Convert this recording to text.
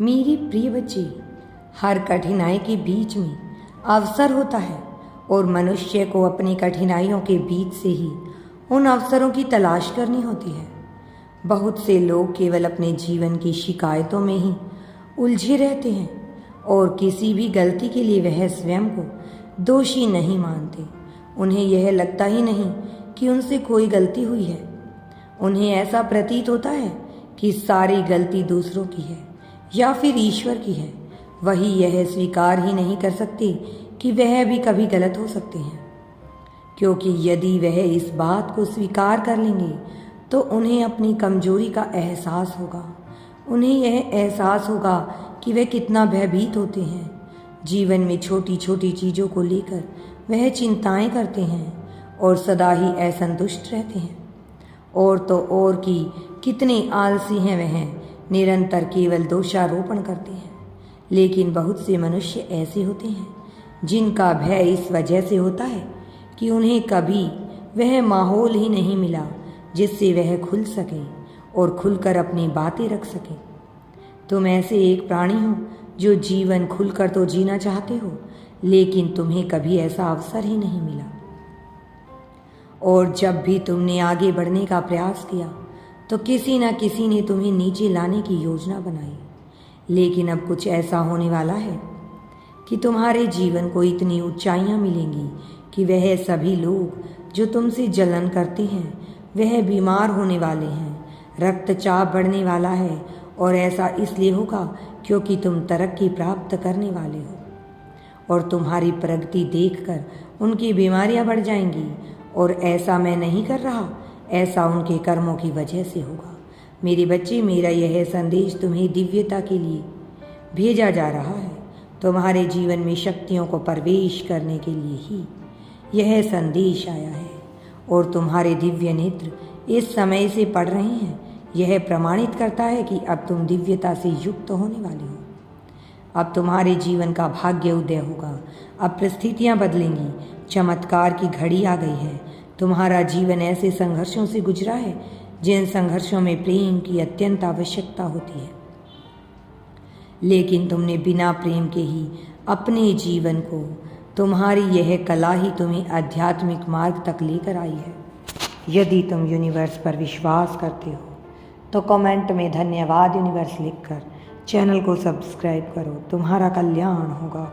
मेरी प्रिय बच्चे, हर कठिनाई के बीच में अवसर होता है और मनुष्य को अपनी कठिनाइयों के बीच से ही उन अवसरों की तलाश करनी होती है। बहुत से लोग केवल अपने जीवन की शिकायतों में ही उलझे रहते हैं और किसी भी गलती के लिए वह स्वयं को दोषी नहीं मानते। उन्हें यह लगता ही नहीं कि उनसे कोई गलती हुई है। उन्हें ऐसा प्रतीत होता है कि सारी गलती दूसरों की है या फिर ईश्वर की है। वही यह स्वीकार ही नहीं कर सकते कि वह भी कभी गलत हो सकते हैं, क्योंकि यदि वह इस बात को स्वीकार कर लेंगे तो उन्हें अपनी कमजोरी का एहसास होगा। उन्हें यह एहसास होगा कि वे कितना भयभीत होते हैं। जीवन में छोटी छोटी चीज़ों को लेकर वह चिंताएं करते हैं और सदा ही असंतुष्ट रहते हैं। और तो और कि कितने आलसी हैं वह, निरंतर केवल दोषारोपण करते हैं। लेकिन बहुत से मनुष्य ऐसे होते हैं जिनका भय इस वजह से होता है कि उन्हें कभी वह माहौल ही नहीं मिला जिससे वह खुल सकें और खुलकर अपनी बातें रख सकें। तुम ऐसे एक प्राणी हो जो जीवन खुलकर तो जीना चाहते हो, लेकिन तुम्हें कभी ऐसा अवसर ही नहीं मिला। और जब भी तुमने आगे बढ़ने का प्रयास किया तो किसी न किसी ने तुम्हें नीचे लाने की योजना बनाई। लेकिन अब कुछ ऐसा होने वाला है कि तुम्हारे जीवन को इतनी ऊंचाइयां मिलेंगी कि वह सभी लोग जो तुमसे जलन करते हैं वह बीमार होने वाले हैं। रक्तचाप बढ़ने वाला है और ऐसा इसलिए होगा क्योंकि तुम तरक्की प्राप्त करने वाले हो और तुम्हारी प्रगति देखकर उनकी बीमारियां बढ़ जाएंगी। और ऐसा मैं नहीं कर रहा, ऐसा उनके कर्मों की वजह से होगा। मेरे बच्चे, मेरा यह संदेश तुम्हें दिव्यता के लिए भेजा जा रहा है। तुम्हारे जीवन में शक्तियों को प्रवेश करने के लिए ही यह संदेश आया है और तुम्हारे दिव्य नेत्र इस समय से पढ़ रहे हैं। यह प्रमाणित करता है कि अब तुम दिव्यता से युक्त होने वाले हो। अब तुम्हारे जीवन का भाग्य उदय होगा। अब परिस्थितियां बदलेंगी। चमत्कार की घड़ी आ गई है। तुम्हारा जीवन ऐसे संघर्षों से गुजरा है जिन संघर्षों में प्रेम की अत्यंत आवश्यकता होती है, लेकिन तुमने बिना प्रेम के ही अपने जीवन को, तुम्हारी यह कला ही तुम्हें आध्यात्मिक मार्ग तक लेकर आई है। यदि तुम यूनिवर्स पर विश्वास करते हो तो कमेंट में धन्यवाद यूनिवर्स लिखकर चैनल को सब्सक्राइब करो। तुम्हारा कल्याण होगा।